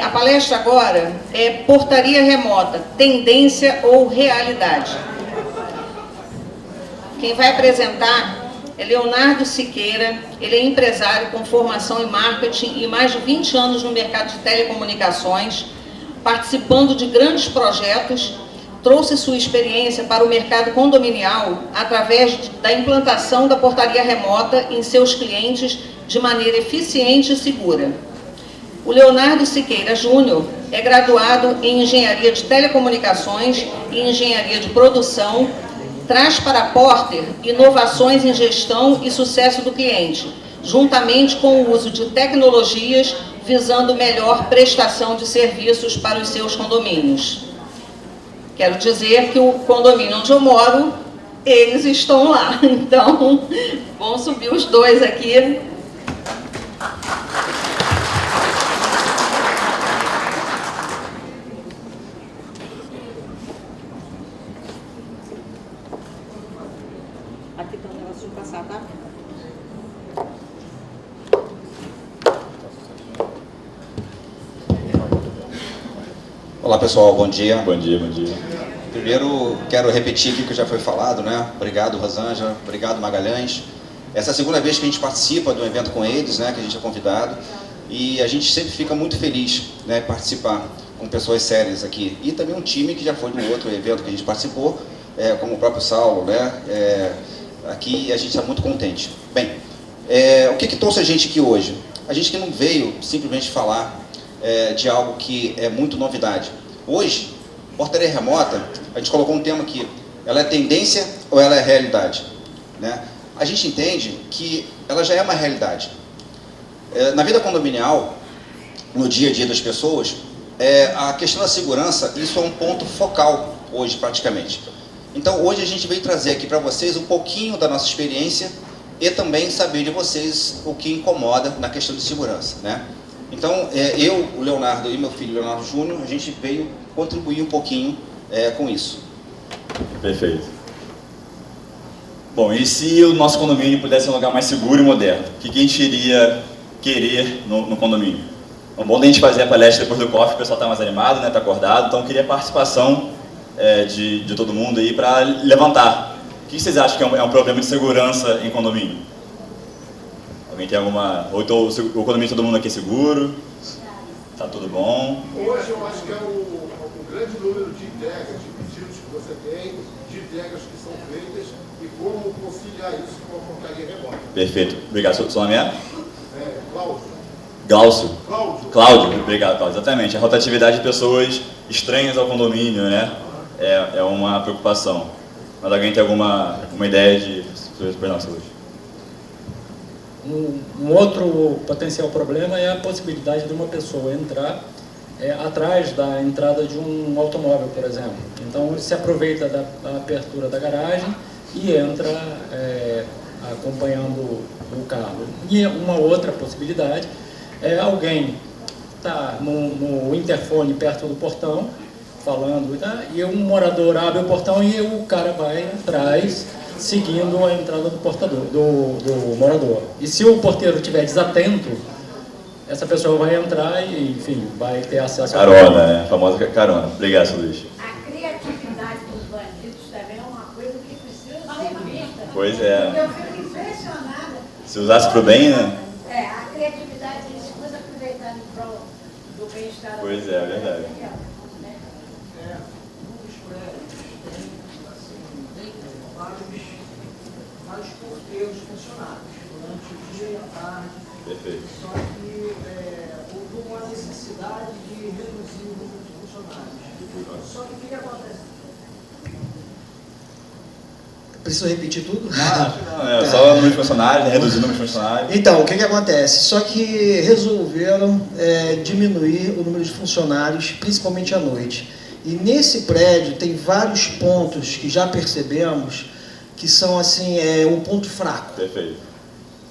A palestra agora é Portaria Remota, Tendência ou Realidade. Quem vai apresentar é Leonardo Siqueira. Ele é empresário com formação em marketing e mais de 20 anos no mercado de telecomunicações, participando de grandes projetos. Trouxe sua experiência para o mercado condominial através da implantação da portaria remota em seus clientes de maneira eficiente e segura. O Leonardo Siqueira Júnior é graduado em Engenharia de Telecomunicações e Engenharia de Produção, traz para a Porter inovações em gestão e sucesso do cliente, juntamente com o uso de tecnologias visando melhor prestação de serviços para os seus condomínios. Quero dizer que o condomínio onde eu moro, eles estão lá. Então, vamos subir os dois aqui. Aqui está o negócio de passar, tá? Olá pessoal, bom dia. Bom dia, bom dia. Primeiro, quero repetir aqui o que já foi falado, né? Obrigado, Rosângela, obrigado, Magalhães. Essa é a segunda vez que a gente participa de um evento com eles, né? Que a gente é convidado. E a gente sempre fica muito feliz, né? Participar com pessoas sérias aqui. E também um time que já foi de um outro evento que a gente participou, como o próprio Saulo, né? Aqui a gente está muito contente. Bem, o que trouxe a gente aqui hoje? A gente que não veio simplesmente falar de algo que é muito novidade. Hoje, portaria remota, a gente colocou um tema aqui, ela é tendência ou ela é realidade? Né? A gente entende que ela já é uma realidade. Na vida condominial, no dia a dia das pessoas, a questão da segurança, isso é um ponto focal hoje praticamente. Então hoje a gente veio trazer aqui para vocês um pouquinho da nossa experiência e também saber de vocês o que incomoda na questão de segurança, né? Então, eu, o Leonardo e meu filho Leonardo Júnior, a gente veio contribuir um pouquinho com isso. Perfeito. Bom, e se o nosso condomínio pudesse ser um lugar mais seguro e moderno? O que a gente iria querer no condomínio? É bom a gente fazer a palestra depois do coffee, o pessoal está mais animado, né? Está acordado, então eu queria a participação de todo mundo aí para levantar. O que vocês acham que é um problema de segurança em condomínio? Alguém tem alguma... Ou então, o condomínio de todo mundo aqui é seguro? Tá tudo bom? Hoje eu acho que é o grande número de entregas, de pedidos que você tem, de entregas que são feitas e como conciliar isso com a portaria remota. Perfeito. Obrigado. Seu nome é? Cláudio. Glaucio. Cláudio. Obrigado, Cláudio. Exatamente. A rotatividade de pessoas estranhas ao condomínio, né? É uma preocupação. Mas alguém tem alguma ideia de... Perdão, saúde. Um outro potencial problema é a possibilidade de uma pessoa entrar atrás da entrada de um automóvel, por exemplo. Então, ele se aproveita da abertura da garagem e entra acompanhando o carro. E uma outra possibilidade é alguém estar no interfone perto do portão, falando, né? E um morador abre o portão e o cara vai atrás, seguindo a entrada do morador. E se o porteiro estiver desatento, essa pessoa vai entrar e, enfim, vai ter acesso a carona, né? A famosa carona. Obrigado, Luiz. A criatividade dos bandidos também é uma coisa que precisa ser vista. Pois é. Eu fico impressionada. Se usasse para o bem, né? A criatividade eles coisa aproveitando em prol do bem-estar. Pois é verdade. Vários porteiros funcionários durante o dia e a tarde. Perfeito. Só que houve uma necessidade de reduzir o número de funcionários. Só que o que acontece? Preciso repetir tudo? Não, só o número de funcionários, né? Reduzir o número de funcionários. Então, o que acontece? Só que resolveram diminuir o número de funcionários, principalmente à noite. E nesse prédio tem vários pontos que já percebemos que são assim, um ponto fraco. Perfeito.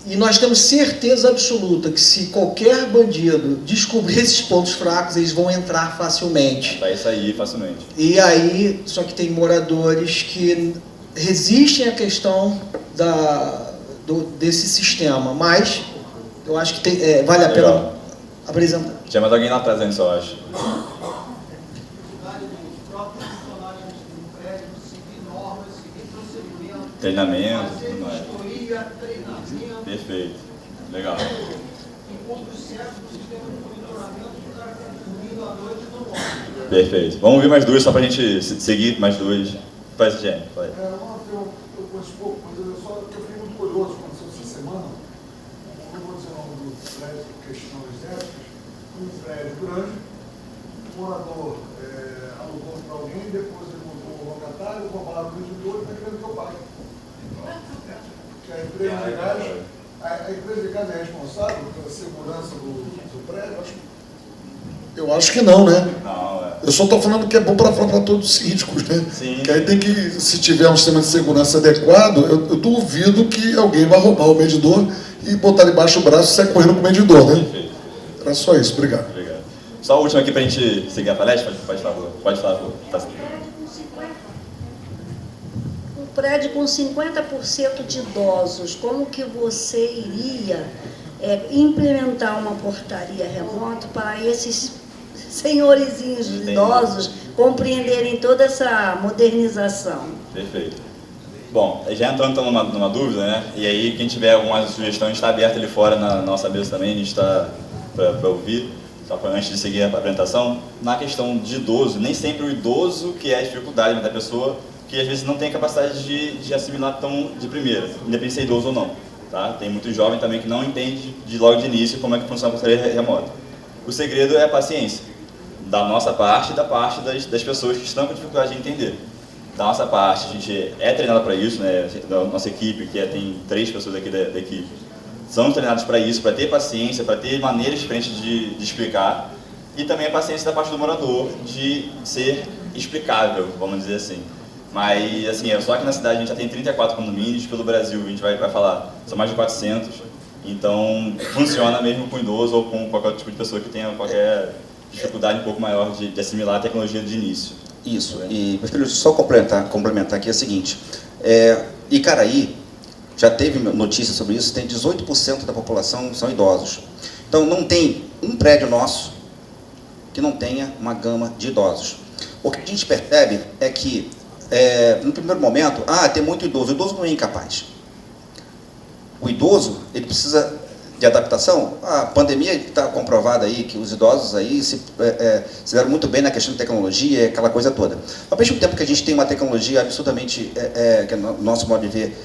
E nós temos certeza absoluta que se qualquer bandido descobrir esses pontos fracos, eles vão entrar facilmente. Vai sair facilmente. E aí, só que tem moradores que resistem à questão desse sistema, mas eu acho que vale a pena apresentar. Tinha mais alguém lá atrás antes, eu acho. Dificuldade dos próprios funcionários do prédio seguir normas, seguir procedimentos, Treinamento, fazer tudo mais. vistoria, treinamento, Perfeito. Legal. em pontos certos do sistema de monitoramento que o cara está dormindo à noite não morre. Perfeito. Vamos ouvir mais duas, só pra gente seguir mais duas. Faz, gente. Vai. Eu conheço pouco, mas eu fiquei muito curioso quando aconteceu essa semana. Não vou dizer o nome do prédio por questões éticas. Um prédio grande, o morador alugou para alguém, depois ele montou o locatário, roubaram o medidor e está querendo que eu pague. Porque a empresa de gás, a empresa de gás é responsável pela segurança do prédio? Eu acho que não, né? Não, Eu só estou falando que é bom para todos os síndicos, né? Sim. Que aí tem que, se tiver um sistema de segurança adequado, eu duvido que alguém vai roubar o medidor e botar debaixo do braço e sair correndo com o medidor, né? Perfeito. Era só isso, obrigado. Obrigado. Só a última aqui pra gente seguir a palestra, pode falar, pode falar. Tá. Um prédio com 50% de idosos, como que você iria implementar uma portaria remota para esses senhorizinhos idosos compreenderem toda essa modernização? Perfeito. Bom, já entrando então numa dúvida, né? E aí, quem tiver alguma sugestão, a gente está aberto ali fora na nossa mesa também, a gente está para ouvir. Só pra, antes de seguir a apresentação, na questão de idoso, nem sempre o idoso que é a dificuldade, mas a pessoa que às vezes não tem a capacidade de assimilar tão de primeira, independente se é idoso ou não. Tá? Tem muito jovem também que não entende logo de início como é que funciona a portaria remota. O segredo é a paciência, da nossa parte e da parte das pessoas que estão com dificuldade de entender. Da nossa parte, a gente é treinado para isso, né? Da nossa equipe, que tem 3 pessoas aqui da equipe, são treinados para isso, para ter paciência, para ter maneiras diferentes de explicar, e também a paciência da parte do morador de ser explicável, vamos dizer assim. Mas, assim, só que na cidade a gente já tem 34 condomínios, pelo Brasil a gente vai falar, são mais de 400, então funciona mesmo com idoso ou com qualquer tipo de pessoa que tenha qualquer dificuldade um pouco maior de assimilar a tecnologia de início. Isso, e meu filho, só complementar aqui é o seguinte, Icaraí, já teve notícia sobre isso, tem 18% da população são idosos. Então não tem um prédio nosso que não tenha uma gama de idosos. O que a gente percebe é que, no primeiro momento, tem muito idoso. O idoso não é incapaz. O idoso, ele precisa de adaptação. A pandemia está comprovada aí que os idosos aí se deram muito bem na questão de tecnologia, aquela coisa toda. Ao mesmo tempo que a gente tem uma tecnologia absolutamente, que é no nosso modo de ver,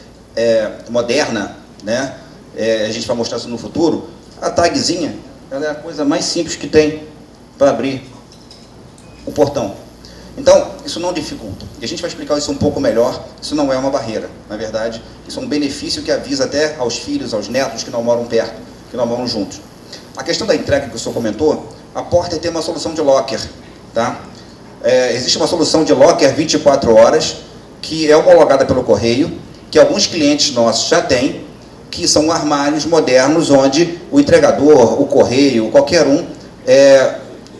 moderna, né? A gente vai mostrar isso no futuro. A tagzinha, ela é a coisa mais simples que tem para abrir o portão. Então, isso não dificulta. E a gente vai explicar isso um pouco melhor. Isso não é uma barreira, na verdade. Isso é um benefício que avisa até aos filhos, aos netos que não moram perto, que não moram juntos. A questão da entrega que o senhor comentou, a Porter tem uma solução de locker, tá? Existe uma solução de locker 24 horas, que é homologada pelo correio, que alguns clientes nossos já têm, que são armários modernos, onde o entregador, o correio, qualquer um,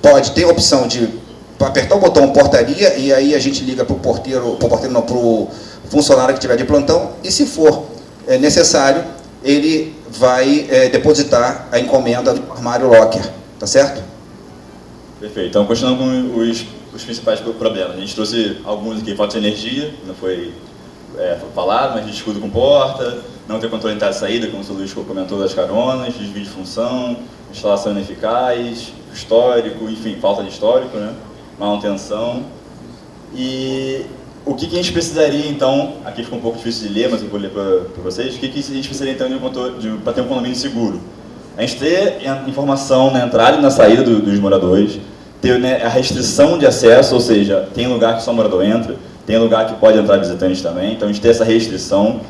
pode ter a opção de apertar o botão portaria, e aí a gente liga para o porteiro, para o funcionário que estiver de plantão, e se for necessário, ele vai depositar a encomenda no armário locker, tá certo? Perfeito. Então, continuando com os principais problemas. A gente trouxe alguns aqui, falta de energia, não foi falado, mas descuido com porta, não ter controle de entrada e saída, como o Luiz comentou, das caronas, desvio de função, instalação ineficaz, histórico, enfim, falta de histórico, né? Manutenção. E o que a gente precisaria, então, aqui fica um pouco difícil de ler, mas eu vou ler para vocês, o que a gente precisaria, então, para ter um condomínio seguro? A gente ter informação na entrada e na saída dos moradores, ter, né, a restrição de acesso, ou seja, tem lugar que só o morador entra, tem lugar que pode entrar visitante também, então a gente ter essa restrição,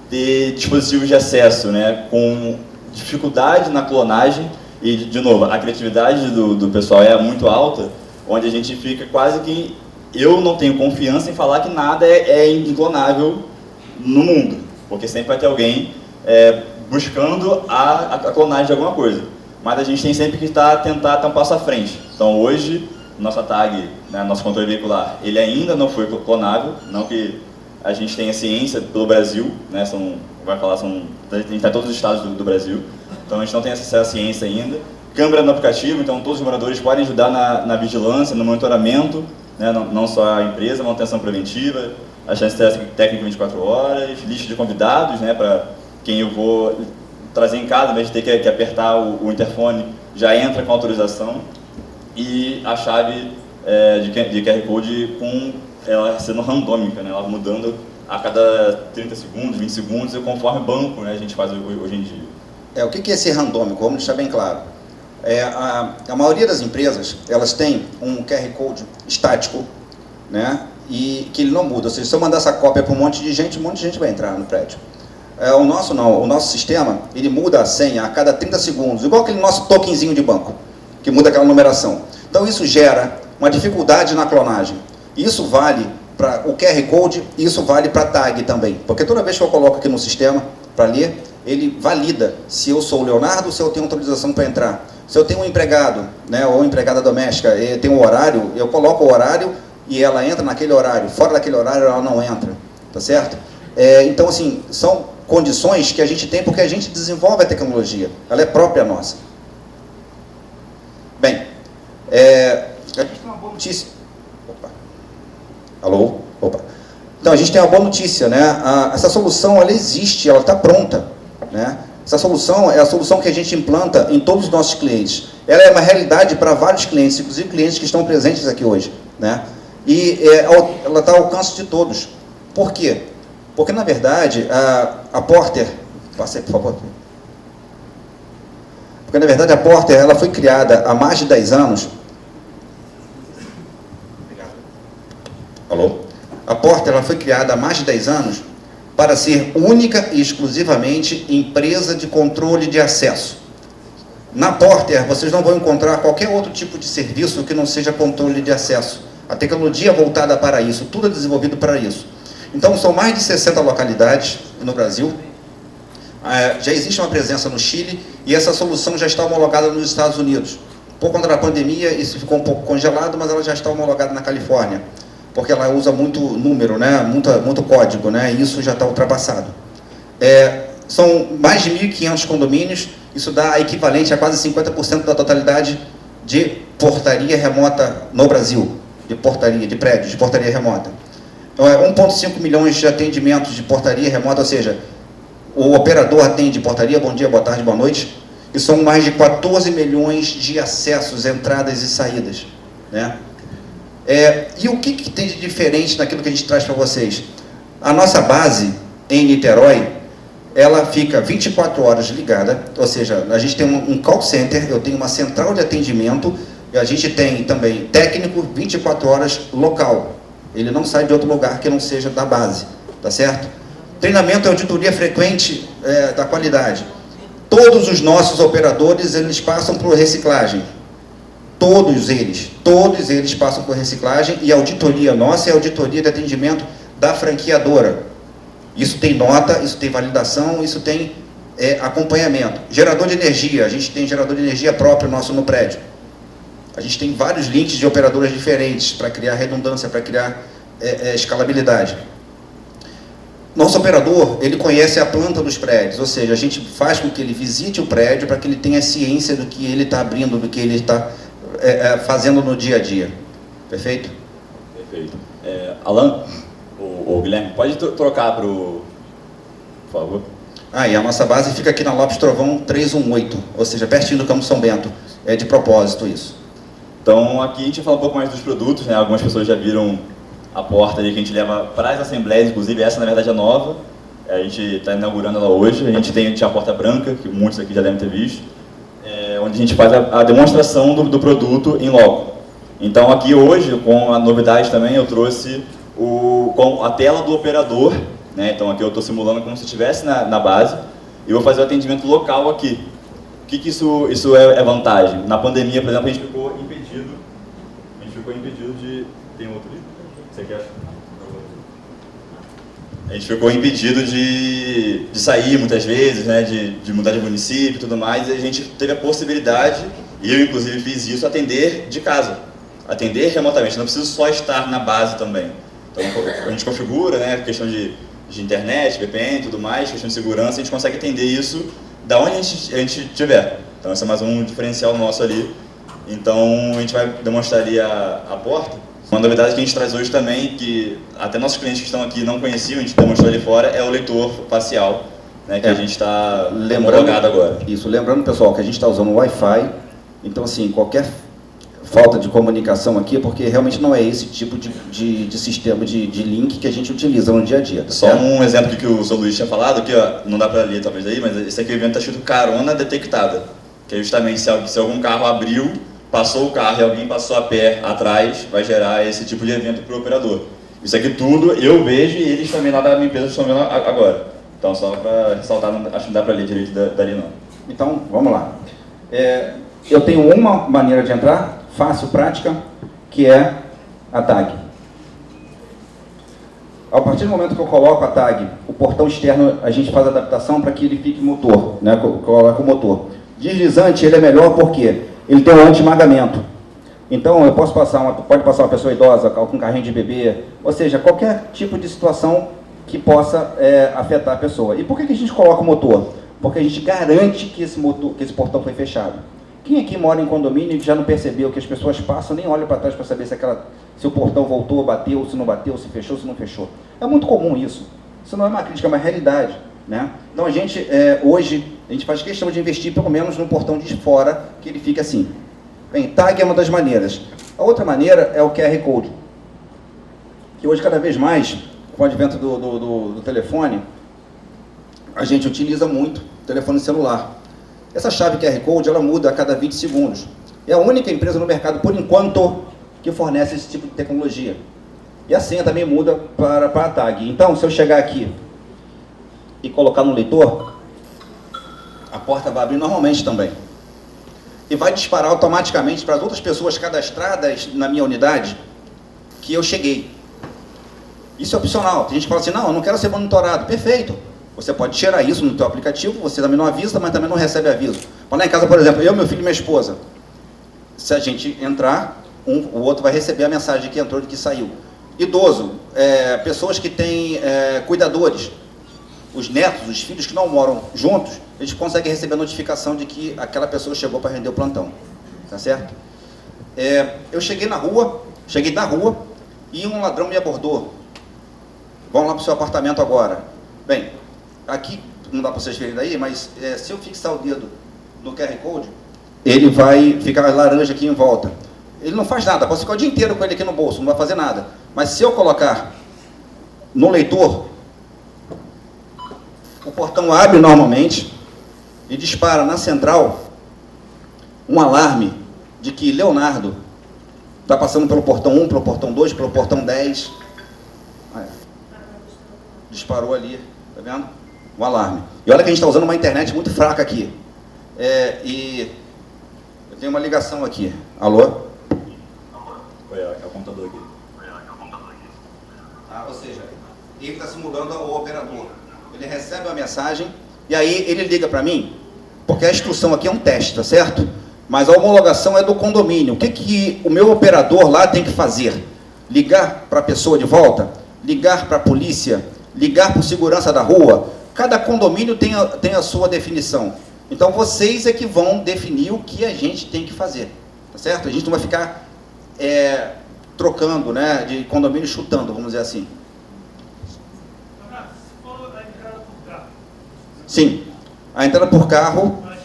ter dispositivos de acesso, né, com dificuldade na clonagem, e, de novo, a criatividade do pessoal é muito alta, onde a gente fica quase que... Eu não tenho confiança em falar que nada é inclonável no mundo, porque sempre vai ter alguém buscando a clonagem de alguma coisa. Mas a gente tem sempre que tentar dar um passo à frente. Então hoje, nossa tag, né, nosso controle veicular, ele ainda não foi clonável, não que a gente tenha ciência pelo Brasil, né, a gente está em todos os estados do Brasil. então a gente não tem acesso à ciência ainda. Câmera no aplicativo, então todos os moradores podem ajudar na vigilância, no monitoramento, né, não só a empresa, manutenção preventiva, assistência técnica 24 horas, lista de convidados, né, para quem eu vou trazer em casa, ao invés de ter que apertar o interfone, já entra com autorização, e a chave de QR Code com ela sendo randômica, né, ela mudando a cada 30 segundos, 20 segundos, conforme o banco, né, a gente faz hoje em dia. O que é ser randômico? Vamos deixar bem claro. A maioria das empresas, elas têm um QR Code estático, né, e que ele não muda. Ou seja, se eu mandar essa cópia para um monte de gente vai entrar no prédio. O nosso não, o nosso sistema, ele muda a senha a cada 30 segundos, igual aquele nosso tokenzinho de banco, que muda aquela numeração. Então isso gera uma dificuldade na clonagem. Isso vale para o QR Code e isso vale para a tag também. Porque toda vez que eu coloco aqui no sistema para ler, ele valida se eu sou o Leonardo, se eu tenho autorização para entrar. Se eu tenho um empregado, né, ou empregada doméstica, e tem um horário, eu coloco o horário e ela entra naquele horário. Fora daquele horário ela não entra, tá certo? Então, assim, são condições que a gente tem porque a gente desenvolve a tecnologia. Ela é própria nossa. Bem, a gente tem uma boa notícia. Opa. Alô? Opa. Então, a gente tem uma boa notícia, né? Essa solução, ela existe, ela está pronta, né? Essa solução é a solução que a gente implanta em todos os nossos clientes. Ela é uma realidade para vários clientes, inclusive clientes que estão presentes aqui hoje, né? E ela está ao alcance de todos. Por quê? Porque, na verdade, a Porter... Passa aí, por favor. Porque, na verdade, a Porter ela foi criada há mais de 10 anos. Obrigado. Alô? A Porter ela foi criada há mais de 10 anos para ser única e exclusivamente empresa de controle de acesso. Na Porter, vocês não vão encontrar qualquer outro tipo de serviço que não seja controle de acesso. A tecnologia é voltada para isso, tudo é desenvolvido para isso. Então, são mais de 60 localidades no Brasil. Já existe uma presença no Chile e essa solução já está homologada nos Estados Unidos. Por conta da pandemia, isso ficou um pouco congelado, mas ela já está homologada na Califórnia, porque ela usa muito número, né? muito código, né? E isso já está ultrapassado. São mais de 1.500 condomínios, isso dá equivalente a quase 50% da totalidade de portaria remota no Brasil, de prédios de portaria remota. Então, 1,5 milhões de atendimentos de portaria remota, ou seja, o operador atende portaria, bom dia, boa tarde, boa noite, e são mais de 14 milhões de acessos, entradas e saídas, né? E o que tem de diferente naquilo que a gente traz para vocês? A nossa base em Niterói, ela fica 24 horas ligada, ou seja, a gente tem um call center, eu tenho uma central de atendimento, e a gente tem também técnico 24 horas local. Ele não sai de outro lugar que não seja da base, tá certo? Treinamento e auditoria frequente da qualidade. Todos os nossos operadores, eles passam por reciclagem. Todos eles passam por reciclagem e a auditoria nossa é a auditoria de atendimento da franqueadora. Isso tem nota, isso tem validação, isso tem acompanhamento. Gerador de energia, a gente tem gerador de energia próprio nosso no prédio. A gente tem vários links de operadoras diferentes para criar redundância, para criar escalabilidade. Nosso operador, ele conhece a planta dos prédios, ou seja, a gente faz com que ele visite o prédio para que ele tenha ciência do que ele está abrindo, do que ele está fazendo no dia a dia. Perfeito? Perfeito. Alan, o Guilherme, pode trocar para o... Por favor. E a nossa base fica aqui na Lopes Trovão 318, ou seja, pertinho do Campo São Bento. É de propósito isso. Então, aqui a gente vai falar um pouco mais dos produtos, né? Algumas pessoas já viram a porta ali que a gente leva para as assembleias, inclusive essa na verdade é nova. A gente está inaugurando ela hoje. A gente tinha a porta branca, que muitos aqui já devem ter visto, onde a gente faz a demonstração do produto em loco. Então, aqui hoje, com a novidade também, eu trouxe com a tela do operador, né? Então, aqui eu estou simulando como se estivesse na base e vou fazer o atendimento local aqui. O que isso é vantagem? Na pandemia, por exemplo, a gente ficou impedido de... Tem outro ali? Você quer? A gente ficou impedido de sair muitas vezes, né? de mudar de município e tudo mais, e a gente teve a possibilidade, e eu inclusive fiz isso, atender de casa, atender remotamente, não preciso só estar na base também. Então a gente configura, né? Questão de internet, VPN e tudo mais, questão de segurança, a gente consegue atender isso da onde a gente estiver. Então esse é mais um diferencial nosso ali. Então a gente vai demonstrar ali a porta. Uma novidade que a gente traz hoje também, que até nossos clientes que estão aqui não conheciam, a gente demonstrou ali fora, é o leitor facial, né, que a gente está homologado agora. Isso, lembrando, pessoal, que a gente está usando o Wi-Fi, então assim, qualquer falta de comunicação aqui, porque realmente não é esse tipo de sistema de link que a gente utiliza no dia a dia. Tá Só certo? um exemplo que o Sr. Luiz tinha falado, que ó, não dá para ler talvez aí, mas esse aqui o evento está escrito carona detectada, que é justamente se algum carro abriu, passou o carro e alguém passou a pé atrás, vai gerar esse tipo de evento para o operador. Isso aqui tudo eu vejo e eles também lá da minha empresa estão vendo agora. Então só para ressaltar, acho que não dá para ler direito dali não. Então, vamos lá. Eu tenho uma maneira de entrar, fácil, prática, que é a tag. A partir do momento que eu coloco a tag, o portão externo, a gente faz a adaptação para que ele fique motor, né? Coloca o motor. Deslizante, ele é melhor porque ele tem um anti-esmagamento. Então, eu posso pode passar uma pessoa idosa com um carrinho de bebê, ou seja, qualquer tipo de situação que possa afetar a pessoa. E por que a gente coloca o motor? Porque a gente garante que esse portão foi fechado. Quem aqui mora em condomínio e já não percebeu que as pessoas passam, nem olham para trás para saber se o portão voltou, bateu, se não bateu, se fechou, se não fechou. É muito comum isso. Isso não é uma crítica, é uma realidade, né? Então a gente, hoje, a gente faz questão de investir pelo menos no portão de fora, que ele fique assim. Bem, tag é uma das maneiras. A outra maneira é o QR Code, que hoje cada vez mais, com o advento do telefone, a gente utiliza muito o telefone celular. Essa chave QR Code, ela muda a cada 20 segundos. É a única empresa no mercado, por enquanto, que fornece esse tipo de tecnologia. E a senha também muda para a tag. Então, se eu chegar aqui e colocar no leitor, a porta vai abrir normalmente também. E vai disparar automaticamente para as outras pessoas cadastradas na minha unidade que eu cheguei. Isso é opcional. Tem gente que fala assim, não, eu não quero ser monitorado. Perfeito. Você pode tirar isso no teu aplicativo, você também não avisa, mas também não recebe aviso. Lá em casa, por exemplo, eu, meu filho e minha esposa, se a gente entrar, o outro vai receber a mensagem de que entrou e de que saiu. Idoso, pessoas que têm cuidadores, os netos, os filhos que não moram juntos, eles conseguem receber a notificação de que aquela pessoa chegou para render o plantão. Tá certo? Eu cheguei da rua e um ladrão me abordou. Vamos lá para o seu apartamento agora. Bem, aqui, não dá para vocês verem daí, mas se eu fixar o dedo no QR Code, ele vai ficar laranja aqui em volta. Ele não faz nada, posso ficar o dia inteiro com ele aqui no bolso, não vai fazer nada. Mas se eu colocar no leitor, o portão abre normalmente e dispara na central um alarme de que Leonardo está passando pelo portão 1, pelo portão 2, pelo portão 10. Disparou ali, tá vendo? Um alarme. E olha que a gente está usando uma internet muito fraca aqui. E eu tenho uma ligação aqui. Alô? É o computador aqui. Ou seja, ele está simulando o operador. Ele recebe a mensagem e aí ele liga para mim, porque a instrução aqui é um teste, tá certo? Mas a homologação é do condomínio. O que o meu operador lá tem que fazer? Ligar para a pessoa de volta? Ligar para a polícia? Ligar para o segurança da rua? Cada condomínio tem a sua definição. Então vocês é que vão definir o que a gente tem que fazer, tá certo? A gente não vai ficar trocando, né, de condomínio chutando, vamos dizer assim. Sim, a entrada por carro. Mas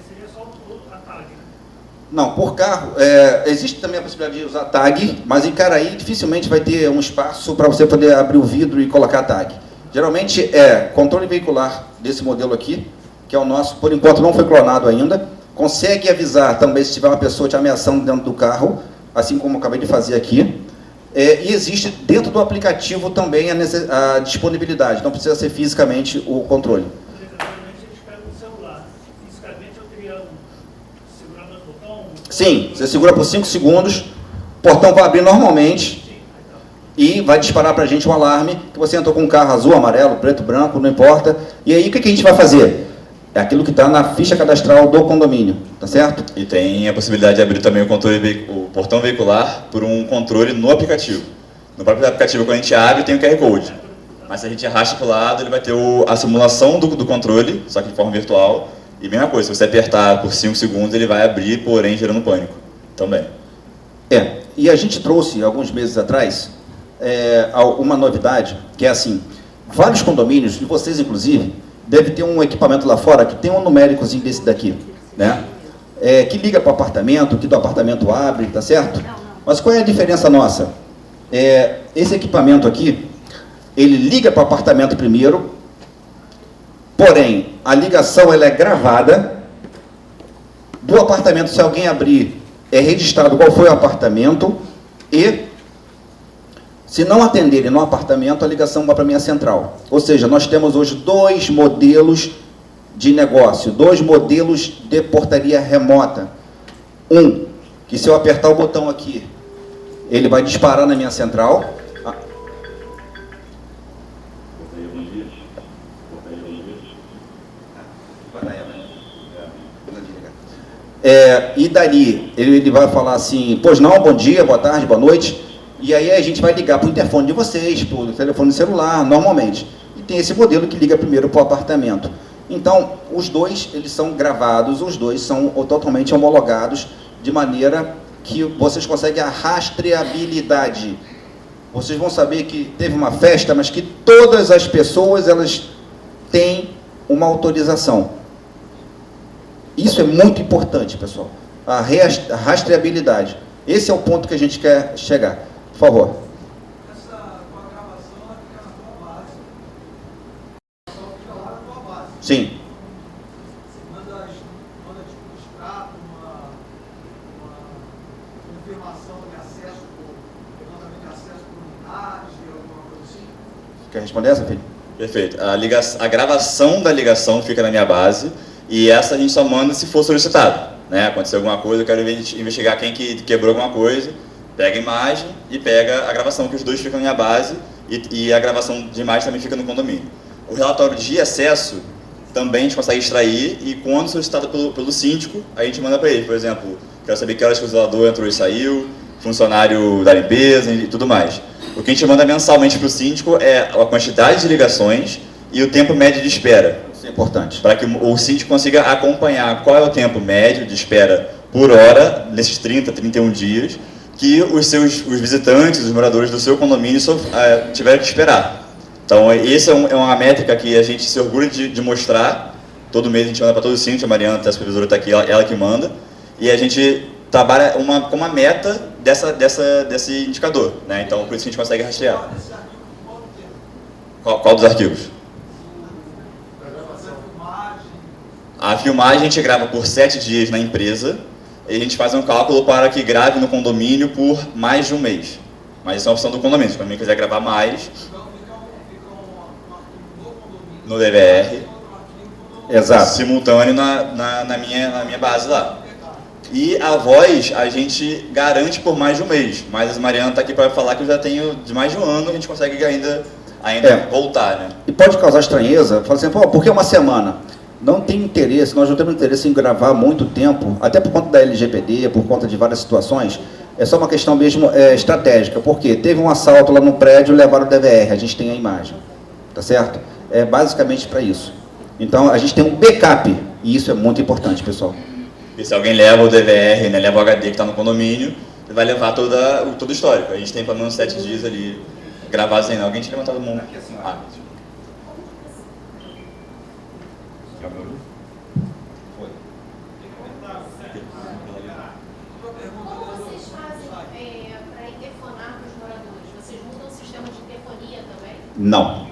seria só a tag, né? Não, por carro, existe também a possibilidade de usar tag, mas em Caraí dificilmente vai ter um espaço para você poder abrir o vidro e colocar tag. Geralmente controle veicular desse modelo aqui, que é o nosso, por enquanto não foi clonado ainda, consegue avisar também se tiver uma pessoa te ameaçando dentro do carro, assim como eu acabei de fazer aqui. E existe dentro do aplicativo também a disponibilidade, não precisa ser fisicamente o controle. Obrigatoriamente eles pegam o celular. Fisicamente eu teria segurando o botão. Sim, você segura por 5 segundos, o portão vai abrir normalmente e vai disparar para a gente um alarme que você entrou com um carro azul, amarelo, preto, branco, não importa. E aí o que a gente vai fazer? É aquilo que está na ficha cadastral do condomínio, tá certo? E tem a possibilidade de abrir também o portão veicular por um controle no aplicativo. No próprio aplicativo, quando a gente abre, tem o QR Code. Mas se a gente arrasta para o lado, ele vai ter a simulação do controle, só que de forma virtual. E mesma coisa, se você apertar por 5 segundos, ele vai abrir, porém gerando pânico também. E a gente trouxe, alguns meses atrás, uma novidade, que é assim, vários condomínios, e vocês inclusive, devem ter um equipamento lá fora que tem um numéricozinho desse daqui, né? Que liga para o apartamento, que do apartamento abre, tá certo? Mas qual é a diferença nossa? Esse equipamento aqui, ele liga para o apartamento primeiro, porém, a ligação ela é gravada do apartamento. Se alguém abrir, é registrado qual foi o apartamento e, se não atenderem no apartamento, a ligação vai para a minha central. Ou seja, nós temos hoje 2 modelos de negócio, 2 modelos de portaria remota. Um, que se eu apertar o botão aqui, ele vai disparar na minha central. E dali, ele vai falar assim, pois não, bom dia, boa tarde, boa noite. E aí a gente vai ligar para o interfone de vocês, para o telefone celular, normalmente. E tem esse modelo que liga primeiro para o apartamento. Então, os dois, eles são gravados, os dois são totalmente homologados, de maneira que vocês conseguem a rastreabilidade. Vocês vão saber que teve uma festa, mas que todas as pessoas, elas têm uma autorização. Isso é muito importante, pessoal. A rastreabilidade. Esse é o ponto que a gente quer chegar. Por favor. Essa tua gravação, ela fica na tua base. Só fica lá na tua base. Sim. Você manda tipo um extrato, uma confirmação de acesso, levantamento de acesso por unidade, alguma coisa assim. Quer responder essa, filho? Perfeito. A gravação da ligação fica na minha base e essa a gente só manda se for solicitado. Né? Aconteceu alguma coisa, eu quero investigar quem que quebrou alguma coisa, pega a imagem e pega a gravação, que os dois ficam na minha base e a gravação de imagem também fica no condomínio. O relatório de acesso também a gente consegue extrair e quando solicitado pelo síndico, a gente manda para ele. Por exemplo, quero saber que horas que o zelador entrou e saiu, funcionário da limpeza e tudo mais. O que a gente manda mensalmente para o síndico é a quantidade de ligações e o tempo médio de espera. Isso é importante. Para que o síndico consiga acompanhar qual é o tempo médio de espera por hora, nesses 30, 31 dias, que os visitantes, os moradores do seu condomínio tiveram que esperar. Então, essa é uma métrica que a gente se orgulha de mostrar. Todo mês a gente manda para todo o síndico, a Mariana, a supervisora está aqui, ela que manda. E a gente trabalha com uma meta desse indicador. Né? Então, por isso que a gente consegue rastrear. Qual dos arquivos? A filmagem a gente grava por 7 dias na empresa e a gente faz um cálculo para que grave no condomínio por mais de um mês. Mas isso é uma opção do condomínio. Se o condomínio quiser gravar mais, no DVR, exato, simultâneo na minha base lá. E a voz a gente garante por mais de um mês. Mas a Mariana está aqui para falar que eu já tenho de mais de um ano, a gente consegue ainda voltar. Né? E pode causar estranheza, falar assim, pô, por que uma semana? Não tem interesse, nós não temos interesse em gravar muito tempo, até por conta da LGPD, por conta de várias situações, é só uma questão mesmo estratégica, porque teve um assalto lá no prédio, levaram o DVR, a gente tem a imagem, tá certo? É basicamente para isso. Então, a gente tem um backup, e isso é muito importante, pessoal. E se alguém leva o DVR, né, leva o HD que está no condomínio, ele vai levar todo o histórico. A gente tem pelo menos 7 dias ali gravados ainda. Alguém tinha levantado a mão? Não.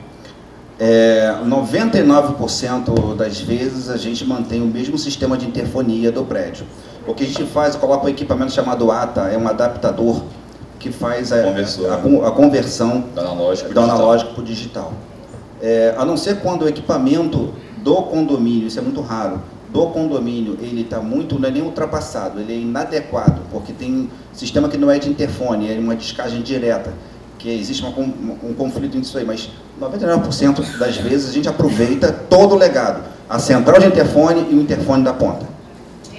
99% das vezes a gente mantém o mesmo sistema de interfonia do prédio. O que a gente faz é colocar um equipamento chamado ATA, é um adaptador que faz a conversão do analógico para o digital. A não ser quando o equipamento do condomínio, isso é muito raro, do condomínio, ele está muito, não é nem ultrapassado, ele é inadequado, porque tem sistema que não é de interfone, é uma descagem direta, que existe um conflito nisso aí, mas 99% das vezes a gente aproveita todo o legado, a central de interfone e o interfone da ponta,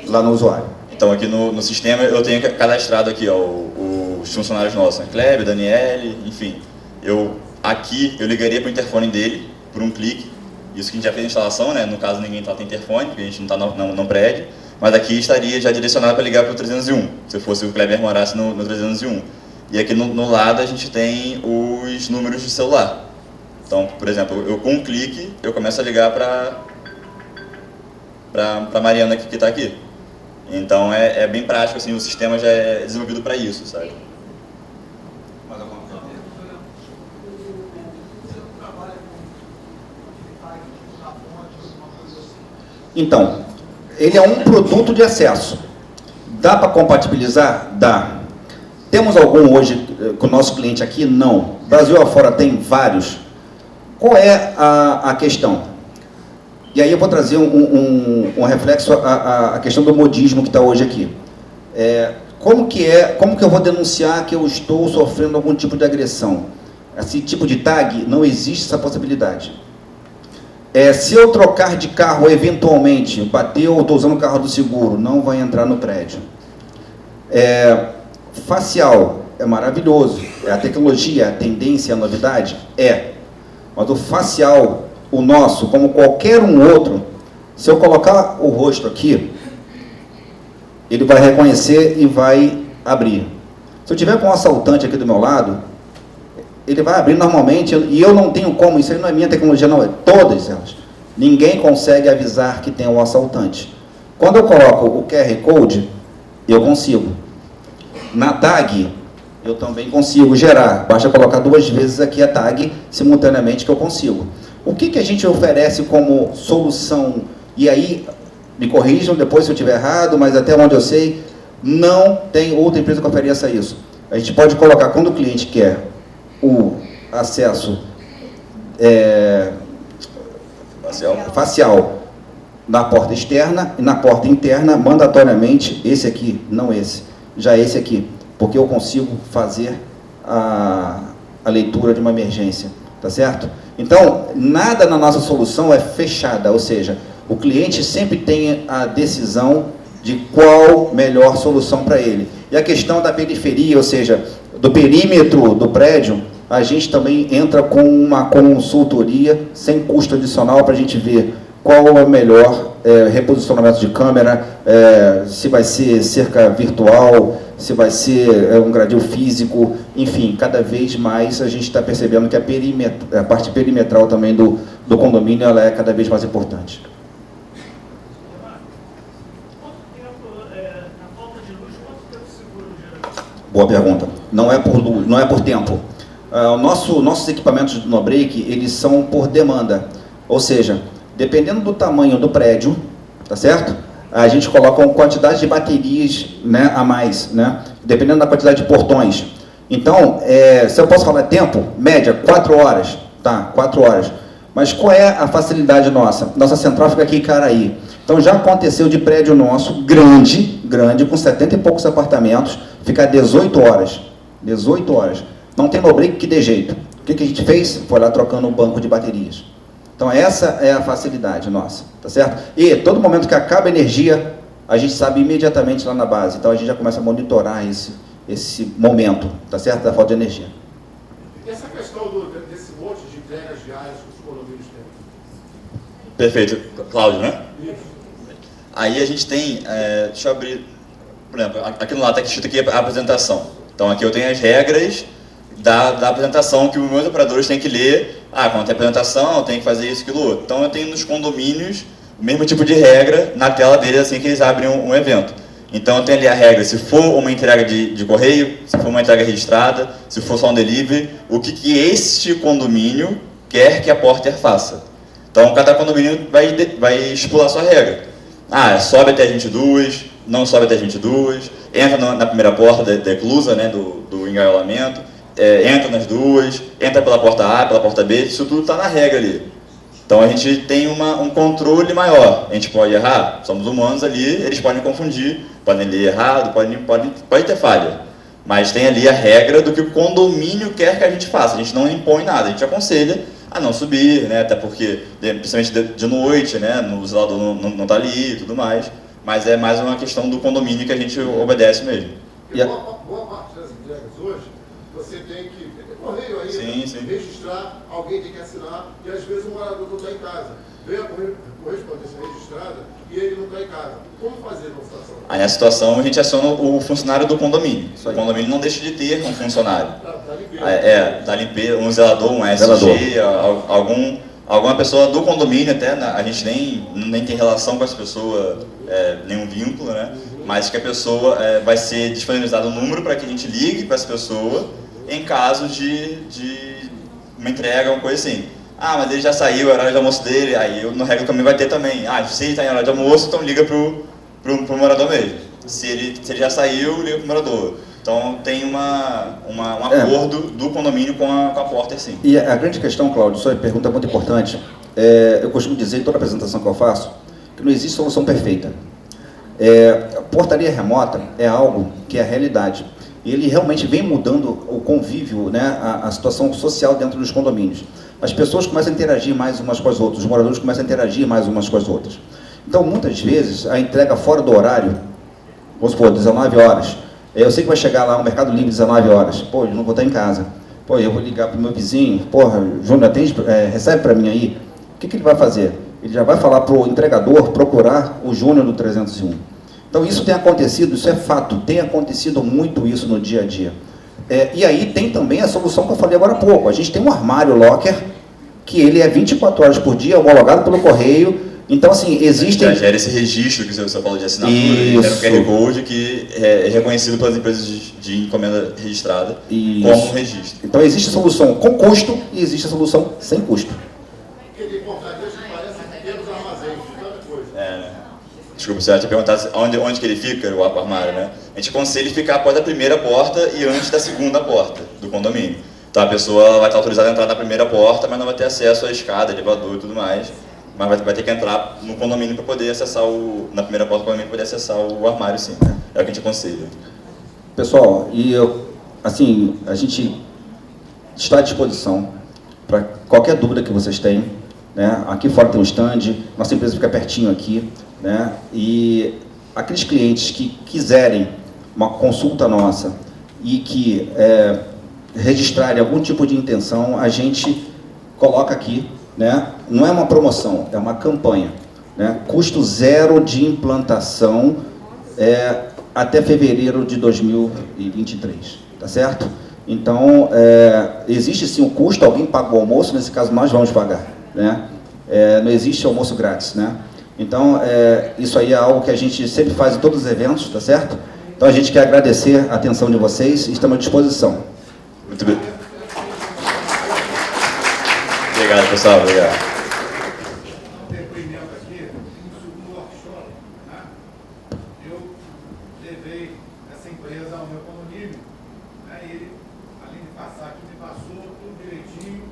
lá no usuário. Então aqui no sistema eu tenho cadastrado aqui ó, os funcionários nossos, Kleber, Daniele, enfim, eu aqui eu ligaria para o interfone dele, por um clique. Isso que a gente já fez a instalação, né? No caso ninguém tem interfone, porque a gente não está no prédio. Mas aqui estaria já direcionado para ligar para o 301, se fosse o Kleber morasse no 301. E aqui no lado a gente tem os números de celular. Então, por exemplo, eu com um clique, eu começo a ligar para Mariana que está aqui. Então é bem prático, assim, o sistema já é desenvolvido para isso, sabe? Mais alguma coisa? Então, ele é um produto de acesso. Dá para compatibilizar? Dá. Temos algum hoje com o nosso cliente aqui? Não. Brasil afora tem vários. Qual é a questão? E aí eu vou trazer um reflexo à questão do modismo que está hoje aqui. Como que eu vou denunciar que eu estou sofrendo algum tipo de agressão? Esse tipo de tag, não existe essa possibilidade. Se eu trocar de carro eventualmente, bateu ou estou usando o carro do seguro, não vai entrar no prédio. Facial, é maravilhoso. É a tecnologia, a tendência, a novidade? Mas o facial, o nosso, como qualquer um outro, se eu colocar o rosto aqui, ele vai reconhecer e vai abrir. Se eu tiver com um assaltante aqui do meu lado, ele vai abrir normalmente, e eu não tenho como, isso aí não é minha tecnologia, não, é todas elas. Ninguém consegue avisar que tem um assaltante. Quando eu coloco o QR Code, eu consigo. Na tag, eu também consigo gerar. Basta colocar 2 vezes aqui a tag, simultaneamente, que eu consigo. O que a gente oferece como solução? E aí, me corrijam depois se eu estiver errado, mas até onde eu sei, não tem outra empresa que ofereça isso. A gente pode colocar, quando o cliente quer o acesso facial na porta externa e na porta interna, mandatoriamente, esse aqui, não esse, já esse aqui, porque eu consigo fazer a leitura de uma emergência, tá certo? Então, nada na nossa solução é fechada, ou seja, o cliente sempre tem a decisão de qual melhor solução para ele. E a questão da periferia, ou seja, do perímetro do prédio, a gente também entra com uma consultoria sem custo adicional para a gente ver qual é o melhor reposicionamento de câmera, se vai ser cerca virtual, se vai ser um gradil físico, enfim, cada vez mais a gente está percebendo que a parte perimetral também do condomínio ela é cada vez mais importante. Boa pergunta. Não é por luz, não é por tempo. Nossos equipamentos do NoBreak, eles são por demanda. Ou seja, dependendo do tamanho do prédio, tá certo? A gente coloca uma quantidade de baterias, né, a mais, né? Dependendo da quantidade de portões. Então, se eu posso falar tempo, média, 4 horas. Tá, 4 horas. Mas qual é a facilidade nossa? Nossa central fica aqui em Caraí. Então já aconteceu de prédio nosso, grande, com 70 e poucos apartamentos, ficar 18 horas. 18 horas. Não tem NoBreak que dê jeito. O que a gente fez? Foi lá trocando um banco de baterias. Então essa é a facilidade nossa, tá certo? E todo momento que acaba a energia, a gente sabe imediatamente lá na base. Então a gente já começa a monitorar esse momento, tá certo? Da falta de energia. E essa questão desse monte de entregas diárias que os condomínios têm? Perfeito. Cláudio, né? Isso. Aí a gente tem, deixa eu abrir, por exemplo, aqui no lado está escrito aqui a apresentação. Então aqui eu tenho as regras da apresentação que os meus operadores têm que ler. Quando tem apresentação, tem que fazer isso, aquilo outro. Então eu tenho nos condomínios o mesmo tipo de regra na tela deles assim que eles abrem um evento. Então eu tenho ali a regra, se for uma entrega de correio, se for uma entrega registrada, se for só um delivery, o que este condomínio quer que a Porter faça. Então cada condomínio vai estipular a sua regra. Sobe até as 22, não sobe até as 22, entra na primeira porta da eclusa, né, do engaiolamento, entra nas duas, entra pela porta A, pela porta B, isso tudo está na regra ali. Então a gente tem um controle maior. A gente pode errar, somos humanos ali, eles podem confundir, podem ler errado, pode ter falha. Mas tem ali a regra do que o condomínio quer que a gente faça. A gente não impõe nada, a gente aconselha a não subir, né? Até porque, principalmente de noite, né? O zelador não está ali e tudo mais. Mas é mais uma questão do condomínio que a gente obedece mesmo. Boa parte das entregas hoje, você tem que... correio aí, Sim. registrar, alguém tem que assinar, e às vezes o morador não está em casa. Vem a correspondência registrada e ele não está em casa. Como fazer numa situação? Aí nessa situação a gente aciona o funcionário do condomínio. O condomínio não deixa de ter um funcionário. Da limpeza, um zelador, um SG, alguma pessoa do condomínio até, né? A gente nem tem relação com essa pessoa, nenhum vínculo, né? Mas que a pessoa vai ser disponibilizado um número para que a gente ligue para essa pessoa em caso de uma entrega, uma coisa assim. Ah, mas ele já saiu, é horário de almoço dele, aí no regra também vai ter também. Ah, se ele está em horário de almoço, então liga pro morador mesmo. Se ele já saiu, liga pro morador. Então tem um acordo do condomínio com a Porter, sim. E a grande questão, Cláudio, sua pergunta é muito importante. Eu costumo dizer em toda apresentação que eu faço que não existe solução perfeita. Portaria remota é algo que é a realidade. E ele realmente vem mudando o convívio, né, a situação social dentro dos condomínios. As pessoas começam a interagir mais umas com as outras, os moradores começam a interagir mais umas com as outras. Então, muitas vezes, a entrega fora do horário, vamos supor, 19 horas, eu sei que vai chegar lá no Mercado Livre 19 horas, pô, eu não vou estar em casa, pô, eu vou ligar para o meu vizinho, porra, Júnior, recebe para mim aí, o que ele vai fazer? Ele já vai falar para o entregador procurar o Júnior no 301. Então, isso tem acontecido, isso é fato, tem acontecido muito isso no dia a dia. E aí tem também a solução que eu falei agora há pouco. A gente tem um armário locker, que ele é 24 horas por dia, homologado pelo correio. Então, assim, existem... Já gera esse registro que você falou de assinatura, gera um QR Code que é reconhecido pelas empresas de encomenda registrada como registro. Então, existe a solução com custo e existe a solução sem custo. Desculpa, você tinha perguntado onde que ele fica, o armário, né? A gente aconselha ele ficar após a primeira porta e antes da segunda porta do condomínio. Então a pessoa vai estar autorizada a entrar na primeira porta, mas não vai ter acesso à escada, elevador e tudo mais. Mas vai ter que entrar no condomínio para poder acessar na primeira porta do condomínio para poder acessar o armário, sim. Né? É o que a gente aconselha. Pessoal, assim, a gente está à disposição para qualquer dúvida que vocês tenham. Né? Aqui fora tem um stand, nossa empresa fica pertinho aqui. Né? E aqueles clientes que quiserem uma consulta nossa e que registrarem algum tipo de intenção, a gente coloca aqui, né? Não é uma promoção, é uma campanha, né? Custo zero de implantação até fevereiro de 2023, tá certo? Então, existe sim um custo, alguém paga o almoço, nesse caso nós vamos pagar, né? Não existe almoço grátis, né? Então, isso aí é algo que a gente sempre faz em todos os eventos, tá certo? Então, a gente quer agradecer a atenção de vocês e estamos à disposição. Muito bem. Obrigado, pessoal. Obrigado. Um depoimento aqui, no segundo workshop, né? Eu levei essa empresa ao meu condomínio, né? E ele, além de passar aqui, me passou tudo direitinho.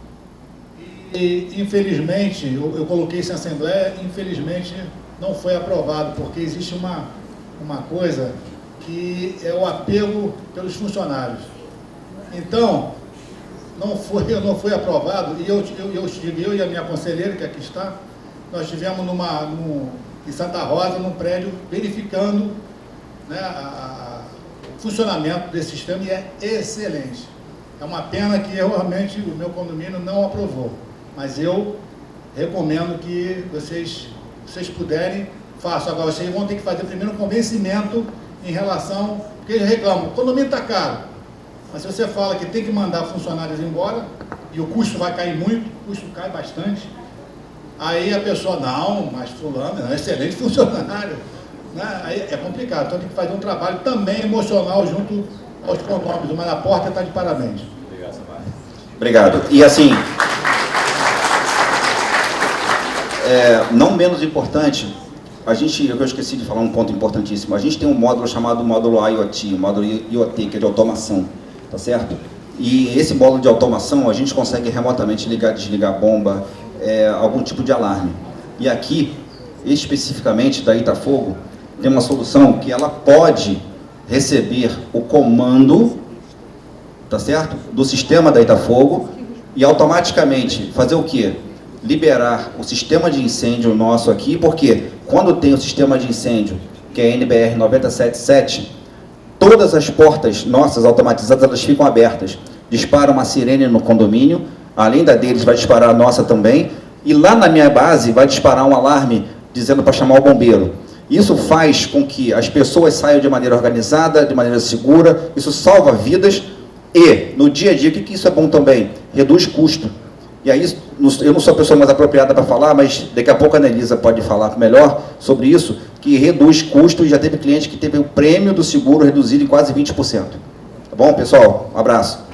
E, infelizmente, eu coloquei isso em assembleia, infelizmente não foi aprovado, porque existe uma coisa que é o apelo pelos funcionários. Então, não foi aprovado, e eu e a minha conselheira, que aqui está, nós estivemos em Santa Rosa, num prédio, verificando, né, o funcionamento desse sistema, e é excelente. É uma pena que realmente o meu condomínio não aprovou. Mas eu recomendo que vocês puderem, façam. Agora, vocês vão ter que fazer primeiro um convencimento em relação... Porque eles reclamam, o condomínio está caro. Mas se você fala que tem que mandar funcionários embora, e o custo vai cair muito, o custo cai bastante, aí a pessoa, não, mas fulano é um excelente funcionário. Né? Aí é complicado, então tem que fazer um trabalho também emocional junto aos condôminos. Mas a Porta está de parabéns. Obrigado, Samar. Obrigado. E assim... não menos importante, eu esqueci de falar um ponto importantíssimo, a gente tem um módulo chamado módulo IoT, o módulo IoT, que é de automação, tá certo? E esse módulo de automação, a gente consegue remotamente ligar, desligar a bomba, algum tipo de alarme. E aqui, especificamente da Itafogo, tem uma solução que ela pode receber o comando, tá certo? Do sistema da Itafogo e automaticamente fazer o quê? Liberar o sistema de incêndio nosso aqui, porque quando tem o sistema de incêndio, que é a NBR 977, todas as portas nossas automatizadas, elas ficam abertas. dispara uma sirene no condomínio, além da deles vai disparar a nossa também, e lá na minha base vai disparar um alarme dizendo para chamar o bombeiro. Isso faz com que as pessoas saiam de maneira organizada, de maneira segura, isso salva vidas e, no dia a dia, o que isso é bom também? Reduz custo. E aí, eu não sou a pessoa mais apropriada para falar, mas daqui a pouco a Anelisa pode falar melhor sobre isso, que reduz custo e já teve cliente que teve o prêmio do seguro reduzido em quase 20%. Tá bom, pessoal? Um abraço.